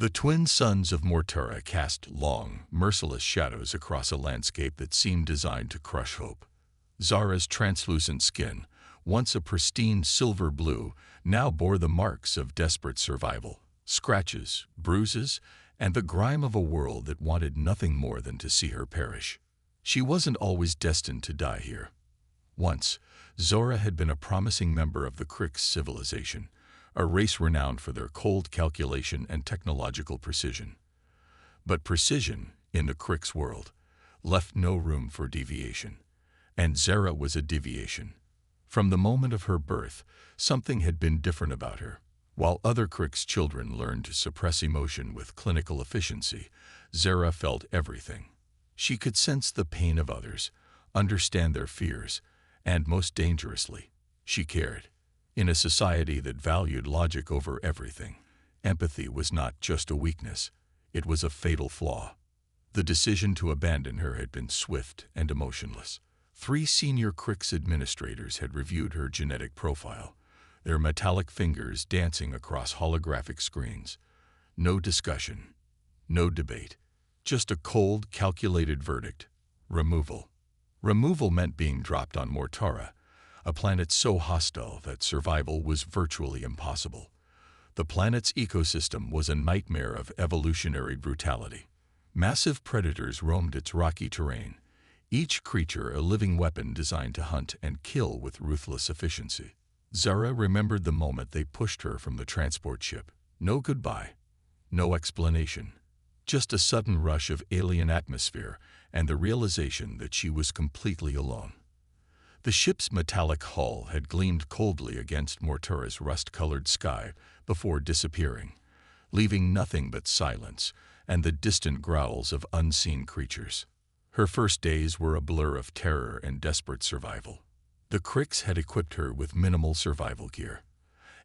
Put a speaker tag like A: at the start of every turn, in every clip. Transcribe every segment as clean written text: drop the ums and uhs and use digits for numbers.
A: The twin suns of Mortara cast long, merciless shadows across a landscape that seemed designed to crush hope. Zara's translucent skin, once a pristine silver blue, now bore the marks of desperate survival, scratches, bruises, and the grime of a world that wanted nothing more than to see her perish. She wasn't always destined to die here. Once, Zora had been a promising member of the Krix civilization, a race renowned for their cold calculation and technological precision. But precision, in the Krix world, left no room for deviation. And Zara was a deviation. From the moment of her birth, something had been different about her. While other Krix children learned to suppress emotion with clinical efficiency, Zara felt everything. She could sense the pain of others, understand their fears, and most dangerously, she cared. In a society that valued logic over everything, empathy was not just a weakness, it was a fatal flaw. The decision to abandon her had been swift and emotionless. 3 senior Krix administrators had reviewed her genetic profile, their metallic fingers dancing across holographic screens. No discussion, no debate, just a cold, calculated verdict: removal. Removal meant being dropped on Mortara, a planet so hostile that survival was virtually impossible. The planet's ecosystem was a nightmare of evolutionary brutality. Massive predators roamed its rocky terrain, each creature a living weapon designed to hunt and kill with ruthless efficiency. Zara remembered the moment they pushed her from the transport ship. No goodbye, no explanation, just a sudden rush of alien atmosphere and the realization that she was completely alone. The ship's metallic hull had gleamed coldly against Mortara's rust-colored sky before disappearing, leaving nothing but silence and the distant growls of unseen creatures. Her first days were a blur of terror and desperate survival. The Krix had equipped her with minimal survival gear,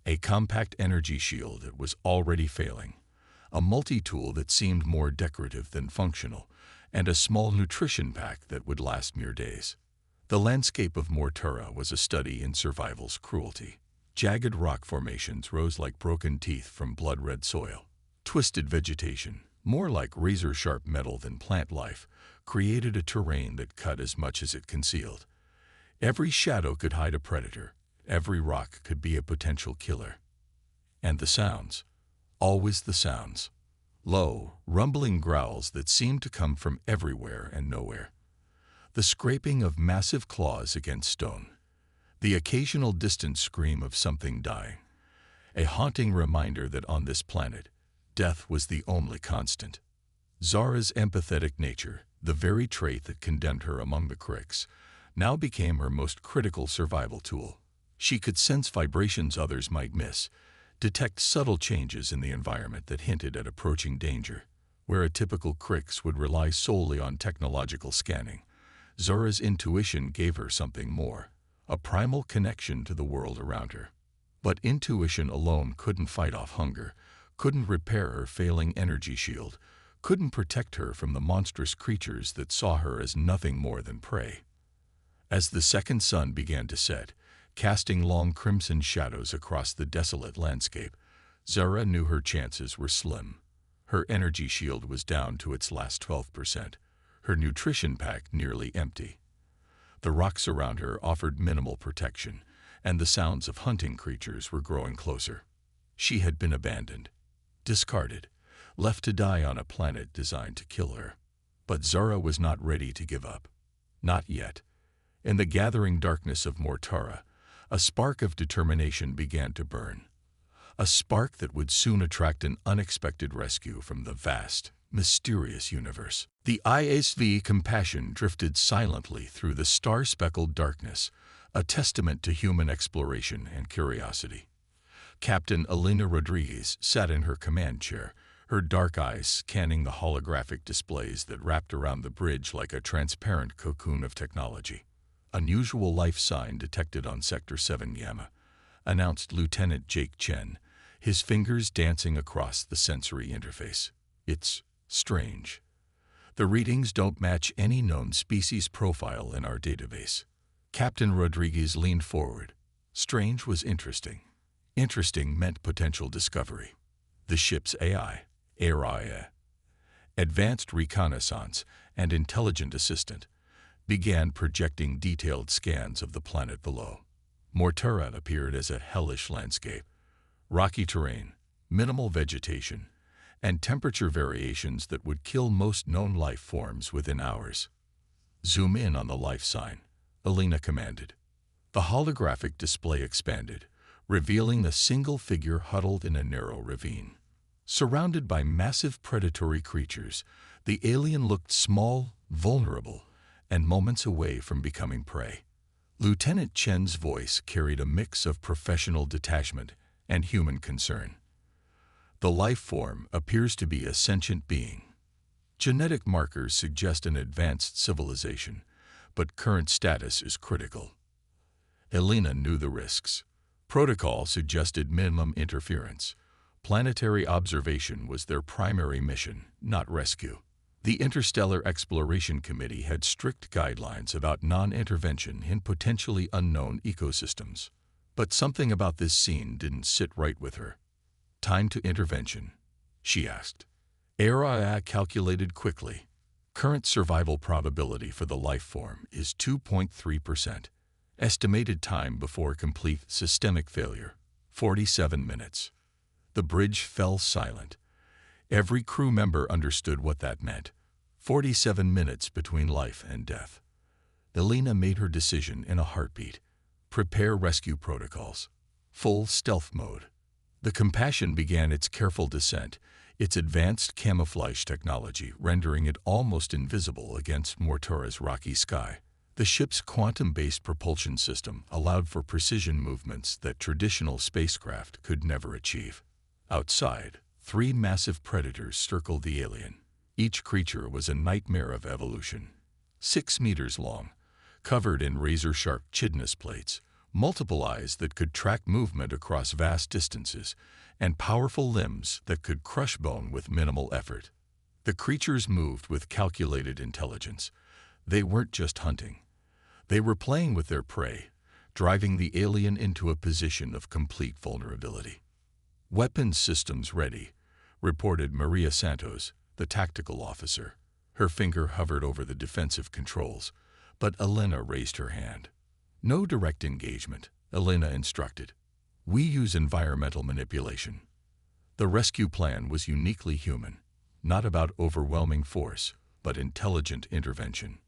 A: a compact energy shield that was already failing, a multi-tool that seemed more decorative than functional, and a small nutrition pack that would last mere days. The landscape of Mortara was a study in survival's cruelty. Jagged rock formations rose like broken teeth from blood-red soil. Twisted vegetation, more like razor-sharp metal than plant life, created a terrain that cut as much as it concealed. Every shadow could hide a predator. Every rock could be a potential killer. And the sounds. Always the sounds. Low, rumbling growls that seemed to come from everywhere and nowhere. The scraping of massive claws against stone. The occasional distant scream of something dying. A haunting reminder that on this planet, death was the only constant. Zara's empathetic nature, the very trait that condemned her among the Krix, now became her most critical survival tool. She could sense vibrations others might miss, detect subtle changes in the environment that hinted at approaching danger. Where a typical Krix would rely solely on technological scanning, Zara's intuition gave her something more, a primal connection to the world around her. But intuition alone couldn't fight off hunger, couldn't repair her failing energy shield, couldn't protect her from the monstrous creatures that saw her as nothing more than prey. As the second sun began to set, casting long crimson shadows across the desolate landscape, Zara knew her chances were slim. Her energy shield was down to its last 12%, her nutrition pack nearly empty. The rocks around her offered minimal protection, and the sounds of hunting creatures were growing closer. She had been abandoned, discarded, left to die on a planet designed to kill her. But Zara was not ready to give up. Not yet. In the gathering darkness of Mortara, a spark of determination began to burn. A spark that would soon attract an unexpected rescue from the vast, mysterious universe. The ISV Compassion drifted silently through the star-speckled darkness, a testament to human exploration and curiosity. Captain Elena Rodriguez sat in her command chair, her dark eyes scanning the holographic displays that wrapped around the bridge like a transparent cocoon of technology. Unusual life sign detected on Sector 7 Gamma, announced Lieutenant Jake Chen, his fingers dancing across the sensory interface. It's strange. The readings don't match any known species profile in our database. Captain Rodriguez leaned forward. Strange was interesting. Interesting meant potential discovery. The ship's AI, HFY, Advanced Reconnaissance and Intelligent Assistant, began projecting detailed scans of the planet below. Mortura appeared as a hellish landscape, rocky terrain, minimal vegetation, and temperature variations that would kill most known life forms within hours. "Zoom in on the life sign," Alina commanded. The holographic display expanded, revealing a single figure huddled in a narrow ravine. Surrounded by massive predatory creatures, the alien looked small, vulnerable, and moments away from becoming prey. Lieutenant Chen's voice carried a mix of professional detachment and human concern. "The life form appears to be a sentient being. Genetic markers suggest an advanced civilization, but current status is critical." Alina knew the risks. Protocol suggested minimum interference. Planetary observation was their primary mission, not rescue. The Interstellar Exploration Committee had strict guidelines about non-intervention in potentially unknown ecosystems. But something about this scene didn't sit right with her. "Time to intervention?" she asked. Araya calculated quickly. Current survival probability for the life form is 2.3%. Estimated time before complete systemic failure, 47 minutes. The bridge fell silent. Every crew member understood what that meant. 47 minutes between life and death. Alina made her decision in a heartbeat. Prepare rescue protocols. Full stealth mode. The Compassion began its careful descent, its advanced camouflage technology rendering it almost invisible against Mortura's rocky sky. The ship's quantum-based propulsion system allowed for precision movements that traditional spacecraft could never achieve. Outside, 3 massive predators circled the alien. Each creature was a nightmare of evolution. 6 meters long, covered in razor-sharp chitinous plates, multiple eyes that could track movement across vast distances, and powerful limbs that could crush bone with minimal effort. The creatures moved with calculated intelligence. They weren't just hunting. They were playing with their prey, driving the alien into a position of complete vulnerability. "Weapons systems ready," reported Maria Santos, the tactical officer. Her finger hovered over the defensive controls, but Elena raised her hand. "No direct engagement," Elena instructed. "We use environmental manipulation." The rescue plan was uniquely human, not about overwhelming force, but intelligent intervention.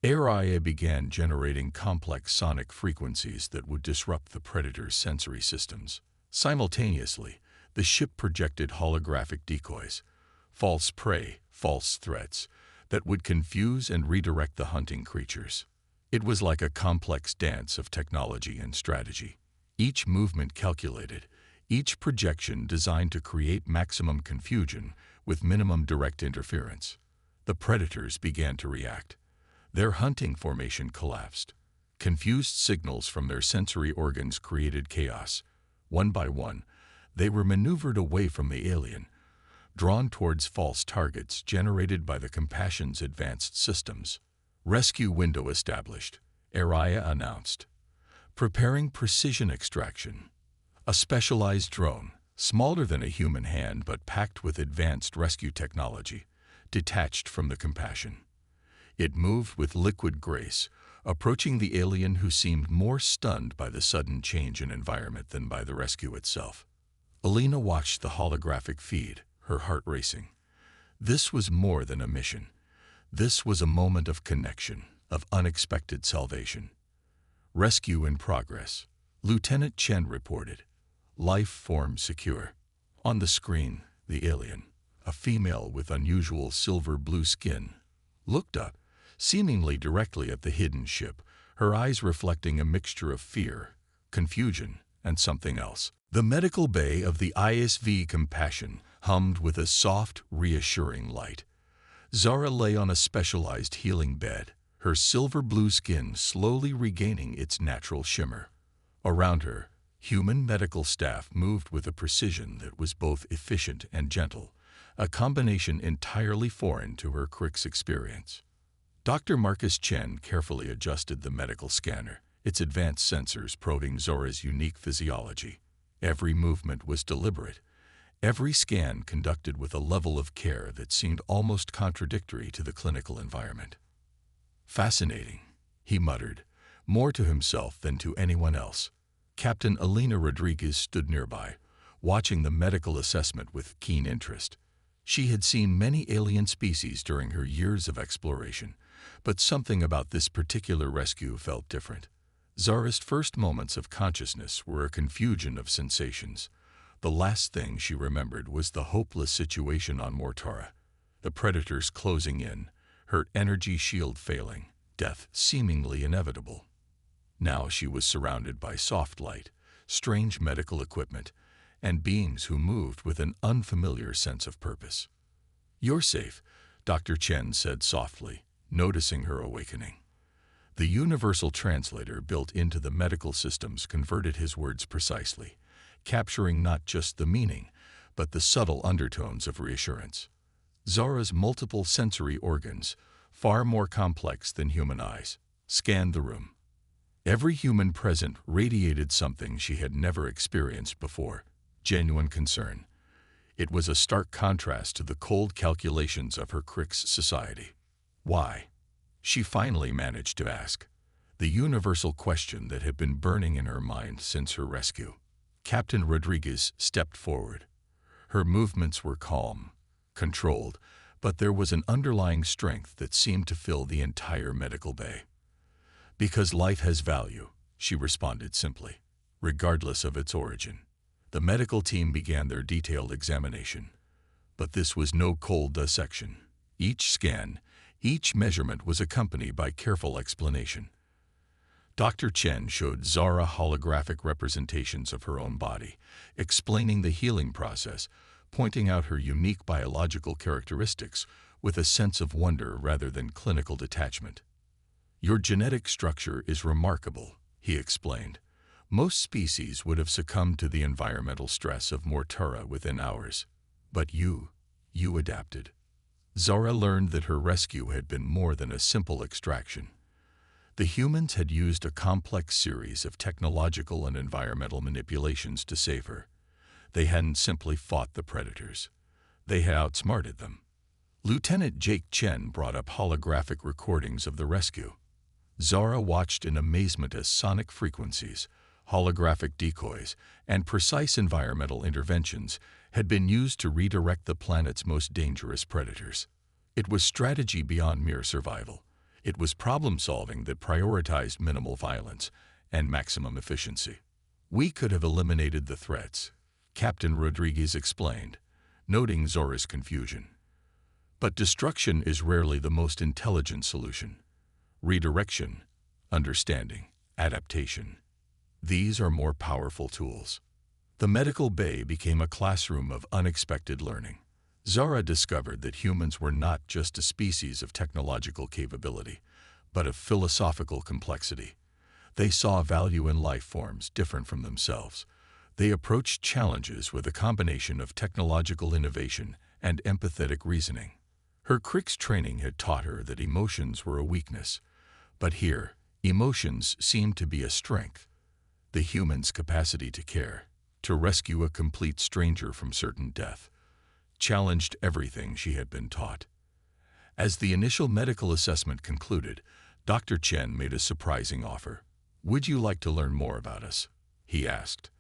A: Araya began generating complex sonic frequencies that would disrupt the predator's sensory systems. Simultaneously, the ship projected holographic decoys, false prey, false threats, that would confuse and redirect the hunting creatures. It was like a complex dance of technology and strategy. Each movement calculated, each projection designed to create maximum confusion with minimum direct interference. The predators began to react. Their hunting formation collapsed. Confused signals from their sensory organs created chaos. One by one, they were maneuvered away from the alien, drawn towards false targets generated by the Compassion's advanced systems. "Rescue window established," Araya announced. "Preparing precision extraction." A specialized drone, smaller than a human hand but packed with advanced rescue technology, detached from the Compassion. It moved with liquid grace, approaching the alien who seemed more stunned by the sudden change in environment than by the rescue itself. Alina watched the holographic feed, her heart racing. This was more than a mission. This was a moment of connection, of unexpected salvation. "Rescue in progress," Lieutenant Chen reported. "Life form secure." On the screen, the alien, a female with unusual silver-blue skin, looked up, seemingly directly at the hidden ship, her eyes reflecting a mixture of fear, confusion, and something else. The medical bay of the ISV Compassion hummed with a soft, reassuring light. Zara lay on a specialized healing bed, her silver-blue skin slowly regaining its natural shimmer. Around her, human medical staff moved with a precision that was both efficient and gentle, a combination entirely foreign to her Crick's experience. Dr. Marcus Chen carefully adjusted the medical scanner, its advanced sensors probing Zora's unique physiology. Every movement was deliberate, Every scan conducted with a level of care that seemed almost contradictory to the clinical environment. "Fascinating," he muttered, more to himself than to anyone else. Captain Elena Rodriguez stood nearby, watching the medical assessment with keen interest. She had seen many alien species during her years of exploration, but something about this particular rescue felt different. Zara's first moments of consciousness were a confusion of sensations. The last thing she remembered was the hopeless situation on Mortara, the predators closing in, her energy shield failing, death seemingly inevitable. Now she was surrounded by soft light, strange medical equipment, and beings who moved with an unfamiliar sense of purpose. "You're safe," Dr. Chen said softly, noticing her awakening. The universal translator built into the medical systems converted his words precisely, capturing not just the meaning, but the subtle undertones of reassurance. Zara's multiple sensory organs, far more complex than human eyes, scanned the room. Every human present radiated something she had never experienced before: genuine concern. It was a stark contrast to the cold calculations of her Crix society. "Why?" she finally managed to ask, the universal question that had been burning in her mind since her rescue. Captain Rodriguez stepped forward. Her movements were calm, controlled, but there was an underlying strength that seemed to fill the entire medical bay. "Because life has value," she responded simply, regardless of its origin. The medical team began their detailed examination. But this was no cold dissection. Each scan, each measurement was accompanied by careful explanation. Dr. Chen showed Zara holographic representations of her own body, explaining the healing process, pointing out her unique biological characteristics with a sense of wonder rather than clinical detachment. "Your genetic structure is remarkable," he explained. "Most species would have succumbed to the environmental stress of Mortara within hours. But you adapted." Zara learned that her rescue had been more than a simple extraction. The humans had used a complex series of technological and environmental manipulations to save her. They hadn't simply fought the predators. They had outsmarted them. Lieutenant Jake Chen brought up holographic recordings of the rescue. Zara watched in amazement as sonic frequencies, holographic decoys, and precise environmental interventions had been used to redirect the planet's most dangerous predators. It was strategy beyond mere survival. It was problem-solving that prioritized minimal violence and maximum efficiency. "We could have eliminated the threats," Captain Rodriguez explained, noting Zora's confusion. "But destruction is rarely the most intelligent solution. Redirection, understanding, adaptation. These are more powerful tools." The medical bay became a classroom of unexpected learning. Zara discovered that humans were not just a species of technological capability, but of philosophical complexity. They saw value in life forms different from themselves. They approached challenges with a combination of technological innovation and empathetic reasoning. Her Crix training had taught her that emotions were a weakness, but here, emotions seemed to be a strength. The human's capacity to care, to rescue a complete stranger from certain death, challenged everything she had been taught. As the initial medical assessment concluded, Dr. Chen made a surprising offer. "Would you like to learn more about us?" he asked.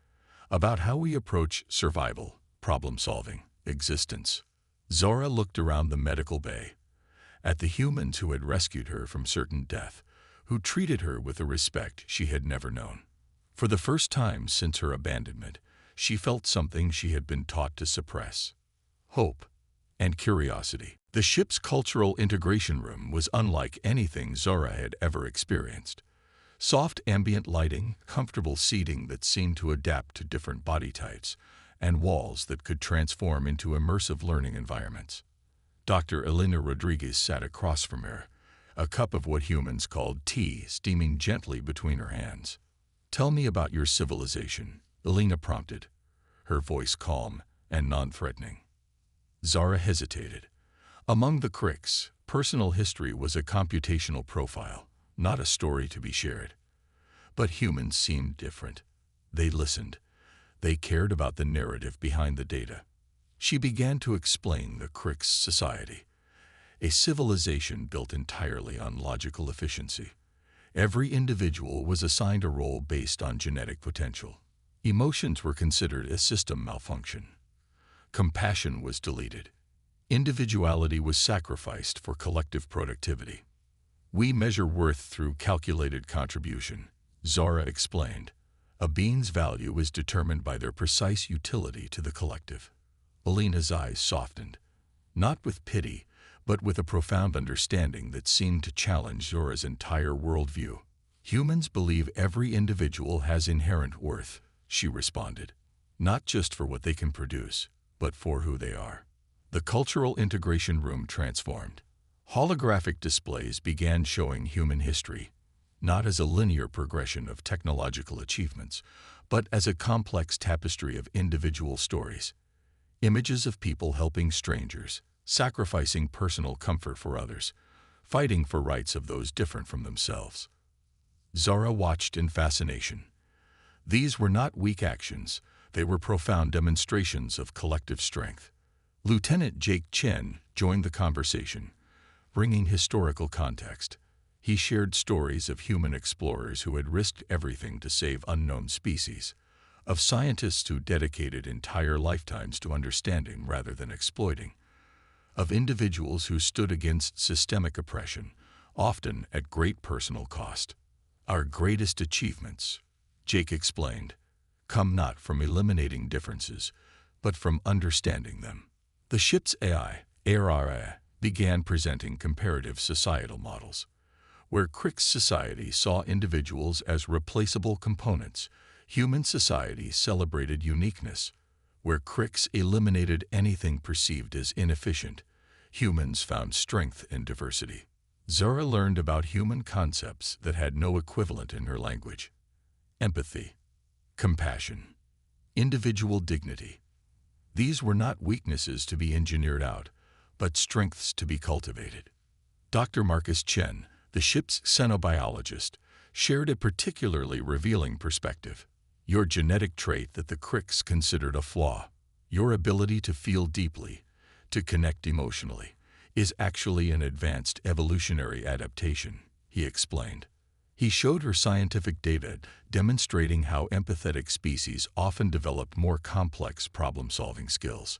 A: "About how we approach survival, problem-solving, existence." Zara looked around the medical bay, at the humans who had rescued her from certain death, who treated her with a respect she had never known. For the first time since her abandonment, she felt something she had been taught to suppress: hope and curiosity. The ship's cultural integration room was unlike anything Zara had ever experienced. Soft ambient lighting, comfortable seating that seemed to adapt to different body types, and walls that could transform into immersive learning environments. Dr. Elena Rodriguez sat across from her, a cup of what humans called tea steaming gently between her hands. "Tell me about your civilization," Elena prompted, her voice calm and non-threatening. Zara hesitated. Among the Crix, personal history was a computational profile, not a story to be shared. But humans seemed different. They listened. They cared about the narrative behind the data. She began to explain the Crix society, a civilization built entirely on logical efficiency. Every individual was assigned a role based on genetic potential. Emotions were considered a system malfunction. Compassion was deleted. Individuality was sacrificed for collective productivity. We measure worth through calculated contribution, Zara explained. A being's value is determined by their precise utility to the collective. Alina's eyes softened, not with pity, but with a profound understanding that seemed to challenge Zora's entire worldview. Humans believe every individual has inherent worth, she responded, not just for what they can produce, but for who they are. The cultural integration room transformed. Holographic displays began showing human history, not as a linear progression of technological achievements, but as a complex tapestry of individual stories. Images of people helping strangers, sacrificing personal comfort for others, fighting for rights of those different from themselves. Zara watched in fascination. These were not weak actions, they were profound demonstrations of collective strength. Lieutenant Jake Chen joined the conversation, bringing historical context. He shared stories of human explorers who had risked everything to save unknown species, of scientists who dedicated entire lifetimes to understanding rather than exploiting, of individuals who stood against systemic oppression, often at great personal cost. Our greatest achievements, Jake explained, come not from eliminating differences, but from understanding them. The ship's AI, ARRA, began presenting comparative societal models, where Crix society saw individuals as replaceable components. Human society celebrated uniqueness. Where Crix eliminated anything perceived as inefficient, humans found strength in diversity. Zara learned about human concepts that had no equivalent in her language. Empathy, compassion, individual dignity. These were not weaknesses to be engineered out, but strengths to be cultivated. Dr. Marcus Chen, the ship's xenobiologist, shared a particularly revealing perspective. Your genetic trait that the Crix considered a flaw, your ability to feel deeply, to connect emotionally, is actually an advanced evolutionary adaptation, he explained. He showed her scientific data demonstrating how empathetic species often developed more complex problem-solving skills.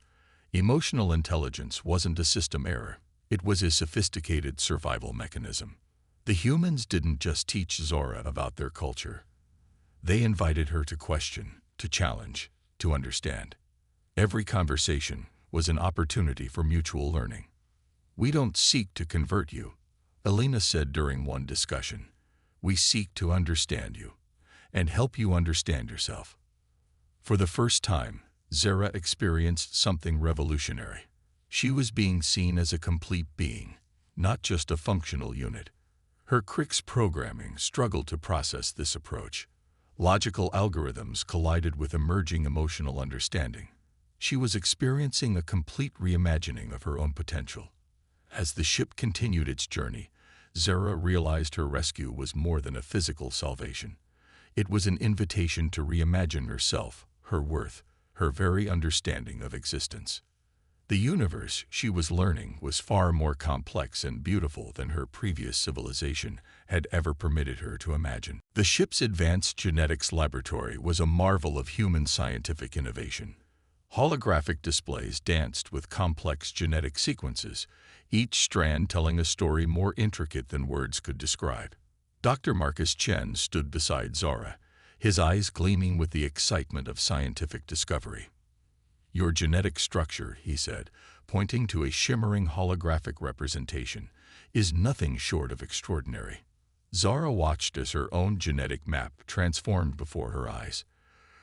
A: Emotional intelligence wasn't a system error, it was a sophisticated survival mechanism. The humans didn't just teach Zora about their culture. They invited her to question, to challenge, to understand. Every conversation was an opportunity for mutual learning. We don't seek to convert you, Alina said during one discussion. We seek to understand you and help you understand yourself. For the first time, Zara experienced something revolutionary. She was being seen as a complete being, not just a functional unit. Her Crix programming struggled to process this approach. Logical algorithms collided with emerging emotional understanding. She was experiencing a complete reimagining of her own potential. As the ship continued its journey, Zara realized her rescue was more than a physical salvation. It was an invitation to reimagine herself, her worth, her very understanding of existence. The universe, she was learning, was far more complex and beautiful than her previous civilization had ever permitted her to imagine. The ship's advanced genetics laboratory was a marvel of human scientific innovation. Holographic displays danced with complex genetic sequences, each strand telling a story more intricate than words could describe. Dr. Marcus Chen stood beside Zara, his eyes gleaming with the excitement of scientific discovery. Your genetic structure, he said, pointing to a shimmering holographic representation, is nothing short of extraordinary. Zara watched as her own genetic map transformed before her eyes.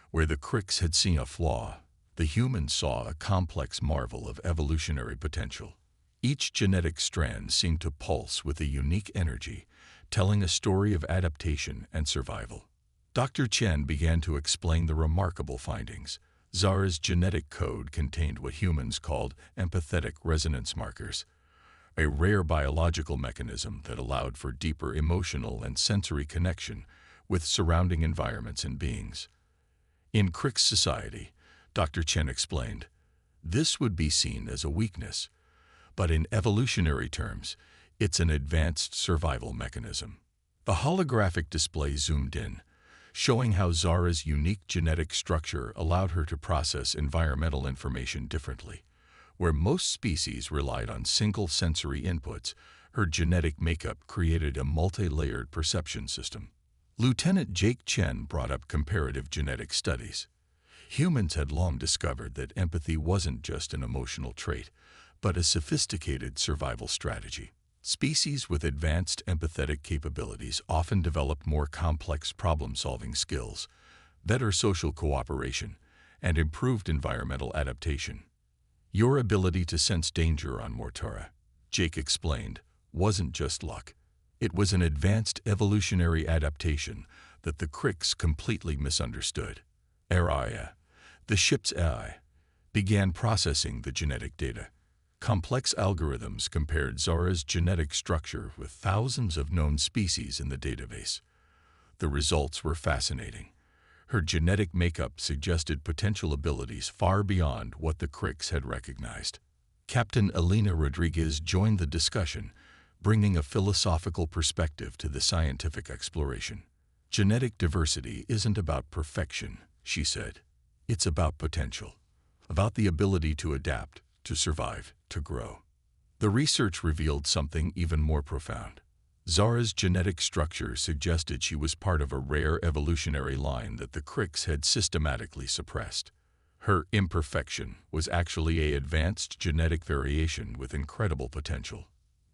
A: Where the Crix had seen a flaw, the human saw a complex marvel of evolutionary potential. Each genetic strand seemed to pulse with a unique energy, telling a story of adaptation and survival. Dr. Chen began to explain the remarkable findings. Zara's genetic code contained what humans called empathetic resonance markers, a rare biological mechanism that allowed for deeper emotional and sensory connection with surrounding environments and beings. In Crix society, Dr. Chen explained, This would be seen as a weakness, but in evolutionary terms, it's an advanced survival mechanism. The holographic display zoomed in, showing how Zara's unique genetic structure allowed her to process environmental information differently. Where most species relied on single sensory inputs, her genetic makeup created a multi-layered perception system. Lieutenant Jake Chen brought up comparative genetic studies. Humans had long discovered that empathy wasn't just an emotional trait, but a sophisticated survival strategy. Species with advanced empathetic capabilities often developed more complex problem-solving skills, better social cooperation, and improved environmental adaptation. Your ability to sense danger on Mortora, Jake explained, wasn't just luck. It was an advanced evolutionary adaptation that the Crix completely misunderstood. Araya, the ship's AI, began processing the genetic data. Complex algorithms compared Zara's genetic structure with thousands of known species in the database. The results were fascinating. Her genetic makeup suggested potential abilities far beyond what the Crix had recognized. Captain Elena Rodriguez joined the discussion, bringing a philosophical perspective to the scientific exploration. Genetic diversity isn't about perfection, she said. It's about potential, about the ability to adapt, to survive, to grow. The research revealed something even more profound. Zara's genetic structure suggested she was part of a rare evolutionary line that the Crix had systematically suppressed. Her imperfection was actually an advanced genetic variation with incredible potential.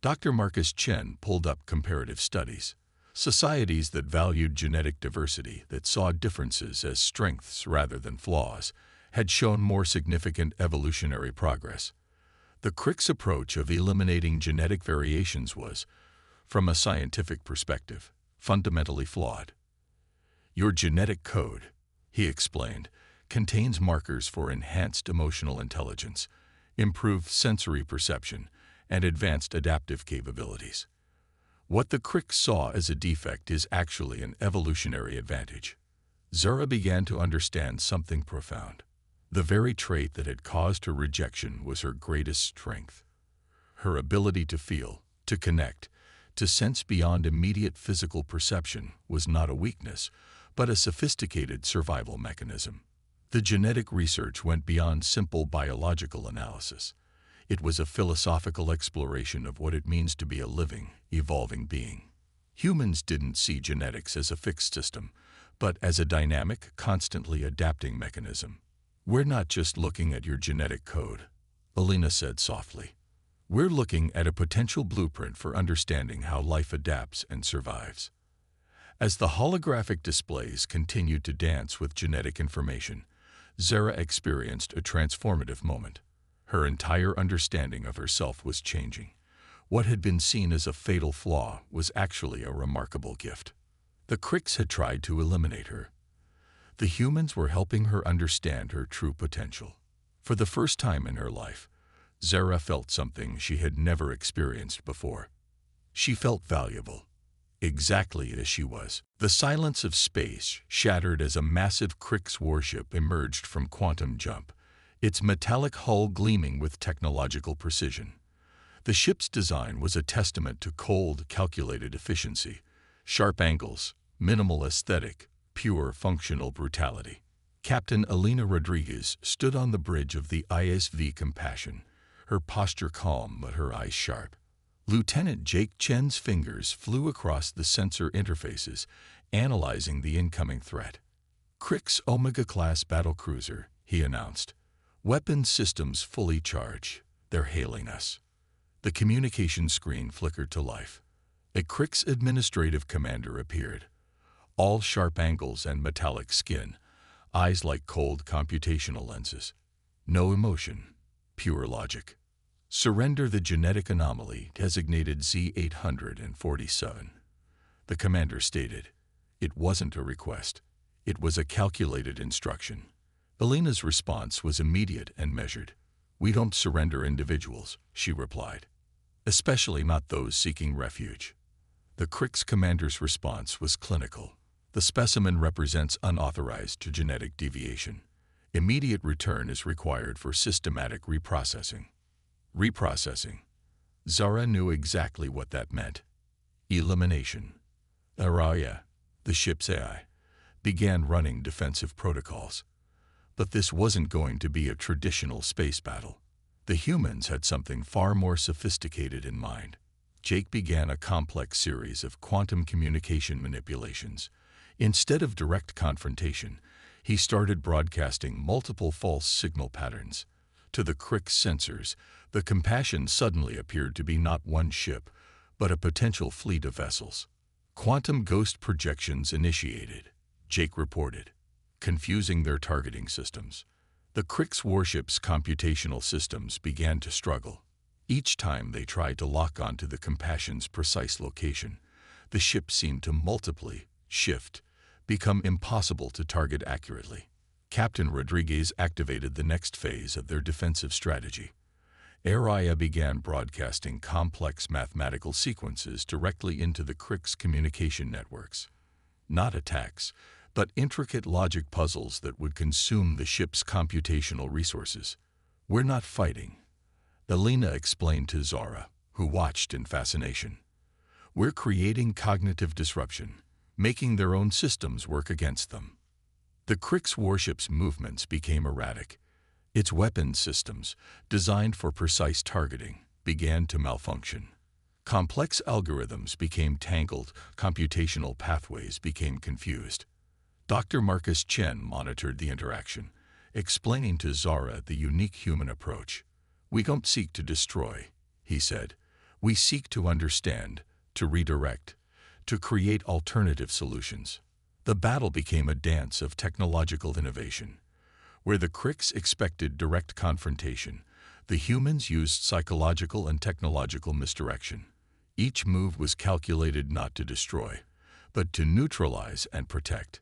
A: Dr. Marcus Chen pulled up comparative studies. Societies that valued genetic diversity, that saw differences as strengths rather than flaws, had shown more significant evolutionary progress. The Crix approach of eliminating genetic variations was, from a scientific perspective, fundamentally flawed. Your genetic code, he explained, contains markers for enhanced emotional intelligence, improved sensory perception, and advanced adaptive capabilities. What the Crix saw as a defect is actually an evolutionary advantage. Zara began to understand something profound. The very trait that had caused her rejection was her greatest strength. Her ability to feel, to connect, to sense beyond immediate physical perception was not a weakness, but a sophisticated survival mechanism. The genetic research went beyond simple biological analysis. It was a philosophical exploration of what it means to be a living, evolving being. Humans didn't see genetics as a fixed system, but as a dynamic, constantly adapting mechanism. We're not just looking at your genetic code, Elena said softly. We're looking at a potential blueprint for understanding how life adapts and survives. As the holographic displays continued to dance with genetic information, Zara experienced a transformative moment. Her entire understanding of herself was changing. What had been seen as a fatal flaw was actually a remarkable gift. The Crix had tried to eliminate her. The humans were helping her understand her true potential. For the first time in her life, Zara felt something she had never experienced before. She felt valuable, exactly as she was. The silence of space shattered as a massive Crix warship emerged from quantum jump, its metallic hull gleaming with technological precision. The ship's design was a testament to cold, calculated efficiency, sharp angles, minimal aesthetic, pure functional brutality. Captain Elena Rodriguez stood on the bridge of the ISV Compassion, her posture calm but her eyes sharp. Lieutenant Jake Chen's fingers flew across the sensor interfaces, analyzing the incoming threat. Crix Omega-class battlecruiser, he announced. Weapons systems fully charged. They're hailing us. The communication screen flickered to life. A Crix administrative commander appeared. All sharp angles and metallic skin, eyes like cold computational lenses. No emotion, pure logic. Surrender the genetic anomaly designated Z-847. The commander stated. It wasn't a request. It was a calculated instruction. Elena's response was immediate and measured. We don't surrender individuals, she replied. Especially not those seeking refuge. The Crix commander's response was clinical. The specimen represents unauthorized genetic deviation. Immediate return is required for systematic reprocessing. Reprocessing. Zara knew exactly what that meant. Elimination. Araya, the ship's AI, began running defensive protocols. But this wasn't going to be a traditional space battle. The humans had something far more sophisticated in mind. Jake began a complex series of quantum communication manipulations. Instead of direct confrontation, he started broadcasting multiple false signal patterns. To the Crick's sensors, the Compassion suddenly appeared to be not one ship, but a potential fleet of vessels. Quantum ghost projections initiated, Jake reported, confusing their targeting systems. The Crick's warship's computational systems began to struggle. Each time they tried to lock onto the Compassion's precise location, the ship seemed to multiply, shift, become impossible to target accurately. Captain Rodriguez activated the next phase of their defensive strategy. Araya began broadcasting complex mathematical sequences directly into the Crick's communication networks. Not attacks, but intricate logic puzzles that would consume the ship's computational resources. "We're not fighting," Elena explained to Zara, who watched in fascination. "We're creating cognitive disruption, making their own systems work against them." The Crick's warship's movements became erratic. Its weapons systems, designed for precise targeting, began to malfunction. Complex algorithms became tangled, computational pathways became confused. Dr. Marcus Chen monitored the interaction, explaining to Zara the unique human approach. "We don't seek to destroy," he said. "We seek to understand, to redirect, to create alternative solutions." The battle became a dance of technological innovation. Where the Cricks expected direct confrontation, the humans used psychological and technological misdirection. Each move was calculated not to destroy, but to neutralize and protect.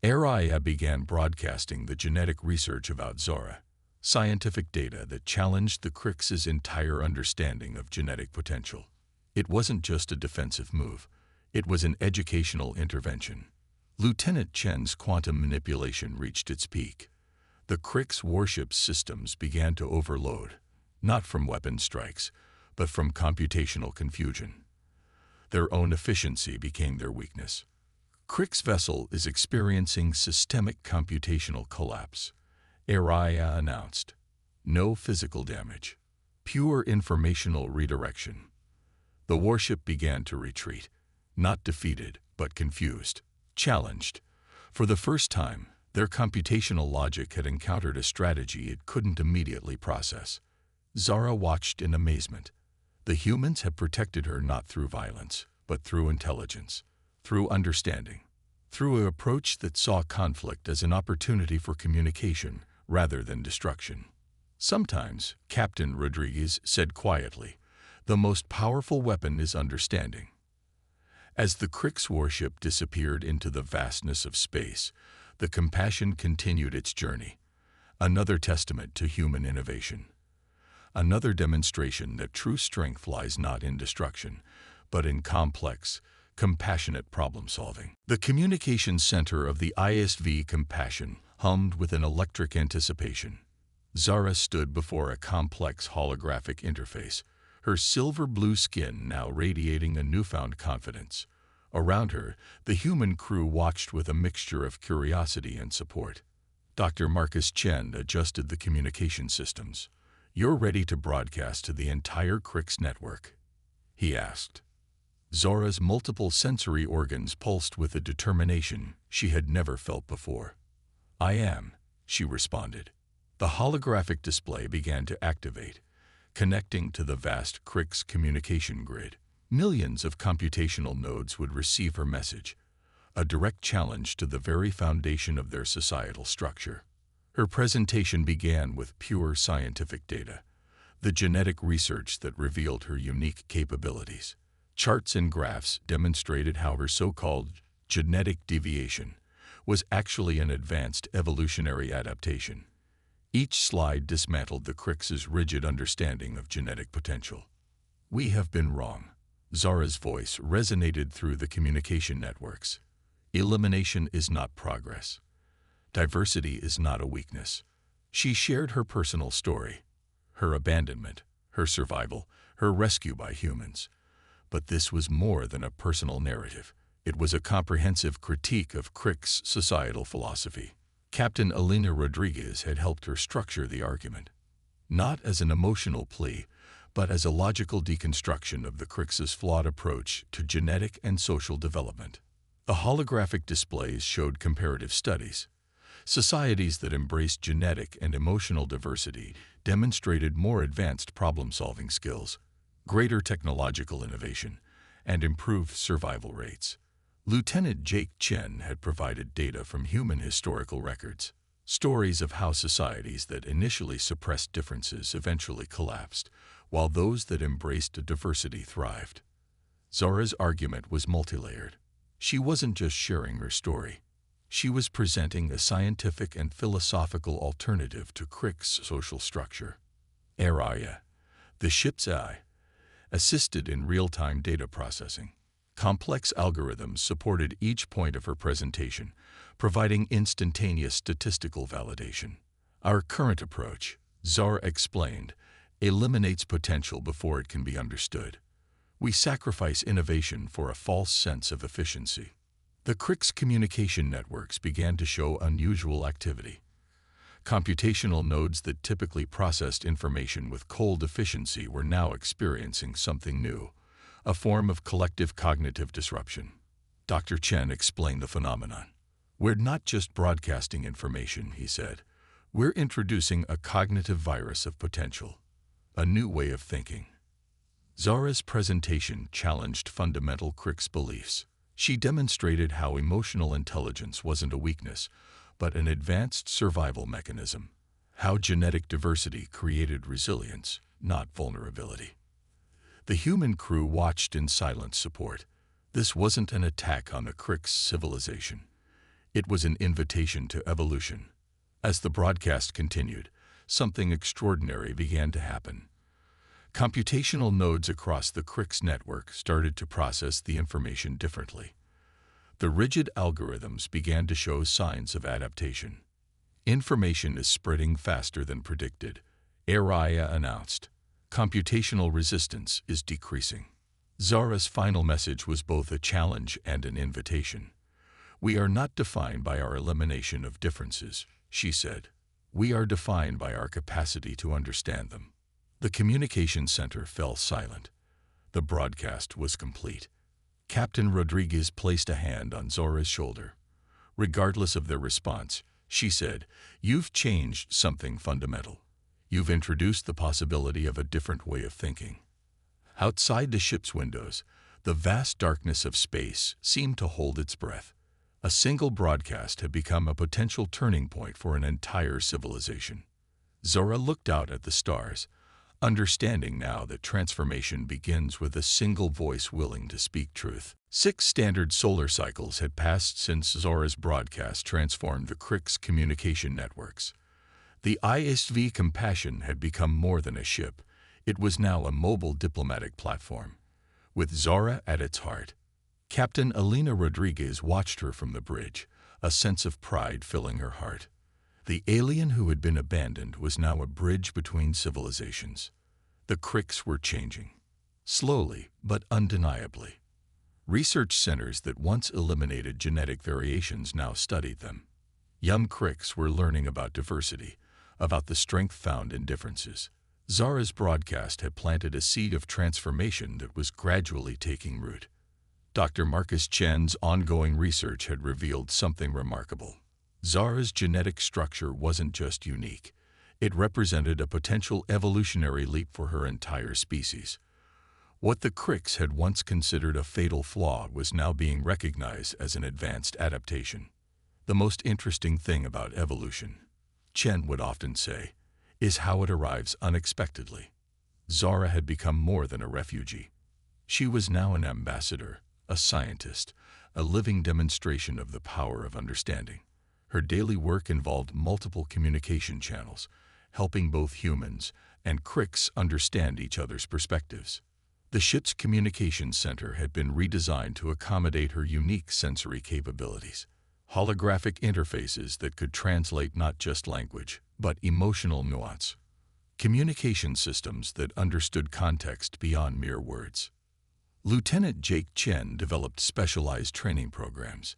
A: Araya began broadcasting the genetic research about Zara, scientific data that challenged the Cricks' entire understanding of genetic potential. It wasn't just a defensive move, it was an educational intervention. Lieutenant Chen's quantum manipulation reached its peak. The Crick's warship's systems began to overload, not from weapon strikes, but from computational confusion. Their own efficiency became their weakness. "Crick's vessel is experiencing systemic computational collapse," Araya announced. "No physical damage, pure informational redirection." The warship began to retreat, not defeated, but confused, challenged. For the first time, their computational logic had encountered a strategy it couldn't immediately process. Zara watched in amazement. The humans had protected her not through violence, but through intelligence, through understanding, through an approach that saw conflict as an opportunity for communication rather than destruction. "Sometimes," Captain Rodriguez said quietly, "the most powerful weapon is understanding." As the Crick's warship disappeared into the vastness of space, the Compassion continued its journey, another testament to human innovation. Another demonstration that true strength lies not in destruction, but in complex, compassionate problem-solving. The communication center of the ISV Compassion hummed with an electric anticipation. Zara stood before a complex holographic interface, her silver-blue skin now radiating a newfound confidence. Around her, the human crew watched with a mixture of curiosity and support. Dr. Marcus Chen adjusted the communication systems. "You're ready to broadcast to the entire Crick's network?" he asked. Zora's multiple sensory organs pulsed with a determination she had never felt before. "I am," she responded. The holographic display began to activate, connecting to the vast Crick's communication grid. Millions of computational nodes would receive her message, a direct challenge to the very foundation of their societal structure. Her presentation began with pure scientific data, the genetic research that revealed her unique capabilities. Charts and graphs demonstrated how her so-called genetic deviation was actually an advanced evolutionary adaptation. Each slide dismantled the Cricks' rigid understanding of genetic potential. "We have been wrong." Zara's voice resonated through the communication networks. "Elimination is not progress. Diversity is not a weakness. She shared her personal story, her abandonment, her survival, her rescue by humans. But this was more than a personal narrative. It was a comprehensive critique of Crick's societal philosophy. Captain Alina Rodriguez had helped her structure the argument, not as an emotional plea, but as a logical deconstruction of the Crick's flawed approach to genetic and social development. The holographic displays showed comparative studies. Societies that embraced genetic and emotional diversity demonstrated more advanced problem-solving skills, greater technological innovation, and improved survival rates. Lieutenant Jake Chen had provided data from human historical records, stories of how societies that initially suppressed differences eventually collapsed, while those that embraced diversity thrived. Zara's argument was multilayered. She wasn't just sharing her story. She was presenting a scientific and philosophical alternative to Crick's social structure. HFY, the ship's AI, assisted in real-time data processing. Complex algorithms supported each point of her presentation, providing instantaneous statistical validation. Our current approach, Zara explained, eliminates potential before it can be understood. We sacrifice innovation for a false sense of efficiency. The Crick's communication networks began to show unusual activity. Computational nodes that typically processed information with cold efficiency were now experiencing something new, a form of collective cognitive disruption. Dr. Chen explained the phenomenon. We're not just broadcasting information, he said. We're introducing a cognitive virus of potential, a new way of thinking. Zara's presentation challenged fundamental Crick's beliefs. She demonstrated how emotional intelligence wasn't a weakness, but an advanced survival mechanism. How genetic diversity created resilience, not vulnerability. The human crew watched in silent support. This wasn't an attack on the Crick's civilization. It was an invitation to evolution. As the broadcast continued, something extraordinary began to happen. Computational nodes across the Crick's network started to process the information differently. The rigid algorithms began to show signs of adaptation. Information is spreading faster than predicted, Araya announced. Computational resistance is decreasing. Zara's final message was both a challenge and an invitation. We are not defined by our elimination of differences, she said. We are defined by our capacity to understand them. The communication center fell silent. The broadcast was complete. Captain Rodriguez placed a hand on Zara's shoulder. Regardless of their response, she said, "You've changed something fundamental. You've introduced the possibility of a different way of thinking." Outside the ship's windows, the vast darkness of space seemed to hold its breath. A single broadcast had become a potential turning point for an entire civilization. Zara looked out at the stars, understanding now that transformation begins with a single voice willing to speak truth. 6 standard solar cycles had passed since Zara's broadcast transformed the Crick's communication networks. The ISV Compassion had become more than a ship. It was now a mobile diplomatic platform, with Zara at its heart. Captain Alina Rodriguez watched her from the bridge, a sense of pride filling her heart. The alien who had been abandoned was now a bridge between civilizations. The Crick's were changing, slowly but undeniably. Research centers that once eliminated genetic variations now studied them. Young Crick's were learning about diversity, about the strength found in differences. Zara's broadcast had planted a seed of transformation that was gradually taking root. Dr. Marcus Chen's ongoing research had revealed something remarkable. Zara's genetic structure wasn't just unique. It represented a potential evolutionary leap for her entire species. What the Crick's had once considered a fatal flaw was now being recognized as an advanced adaptation. The most interesting thing about evolution, Chen would often say, is how it arrives unexpectedly. Zara had become more than a refugee. She was now an ambassador, a scientist, a living demonstration of the power of understanding. Her daily work involved multiple communication channels, helping both humans and Crick's understand each other's perspectives. The ship's communication center had been redesigned to accommodate her unique sensory capabilities. holographic interfaces that could translate not just language, but emotional nuance. Communication systems that understood context beyond mere words. Lieutenant Jake Chen developed specialized training programs.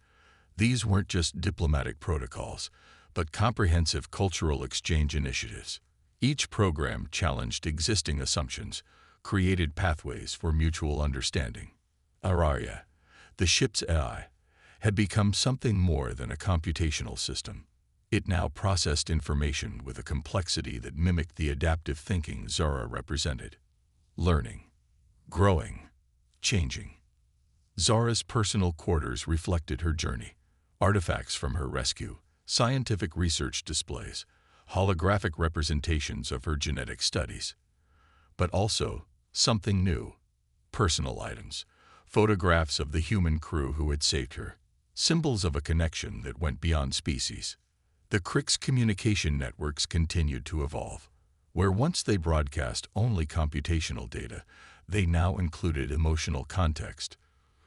A: These weren't just diplomatic protocols, but comprehensive cultural exchange initiatives. Each program challenged existing assumptions, created pathways for mutual understanding. Araria, the ship's AI, had become something more than a computational system. It now processed information with a complexity that mimicked the adaptive thinking Zara represented. Learning, growing, changing. Zara's personal quarters reflected her journey. Artifacts from her rescue, scientific research displays, holographic representations of her genetic studies. But also, something new. Personal items, photographs of the human crew who had saved her, symbols of a connection that went beyond species. The Krik's communication networks continued to evolve. Where once they broadcast only computational data, they now included emotional context,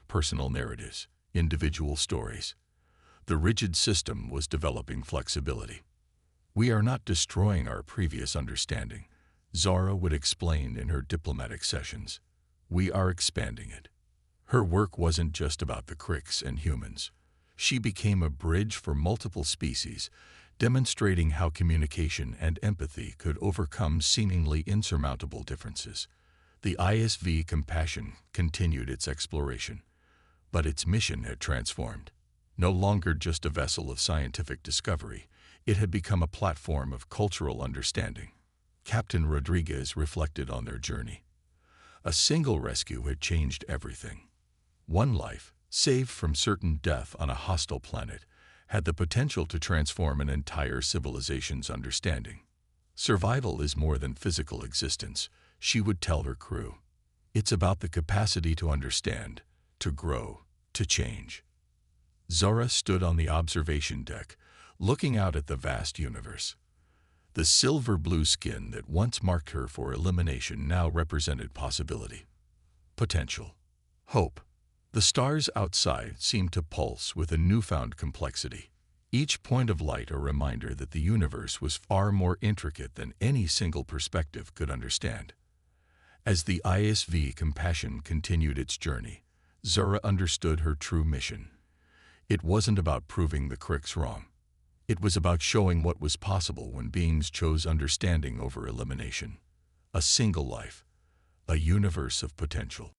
A: personal narratives, individual stories. The rigid system was developing flexibility. "We are not destroying our previous understanding," Zara would explain in her diplomatic sessions. "We are expanding it." Her work wasn't just about the Kriks and humans. She became a bridge for multiple species, demonstrating how communication and empathy could overcome seemingly insurmountable differences. The ISV Compassion continued its exploration, but its mission had transformed. No longer just a vessel of scientific discovery, it had become a platform of cultural understanding. Captain Rodriguez reflected on their journey. A single rescue had changed everything. One life, saved from certain death on a hostile planet, had the potential to transform an entire civilization's understanding. "Survival is more than physical existence," she would tell her crew. "It's about the capacity to understand, to grow, to change." Zara stood on the observation deck, looking out at the vast universe. The silver-blue skin that once marked her for elimination now represented possibility, potential, hope. The stars outside seemed to pulse with a newfound complexity, each point of light a reminder that the universe was far more intricate than any single perspective could understand. As the ISV Compassion continued its journey, Zara understood her true mission. It wasn't about proving the Kriks wrong. It was about showing what was possible when beings chose understanding over elimination. A single life, a universe of potential.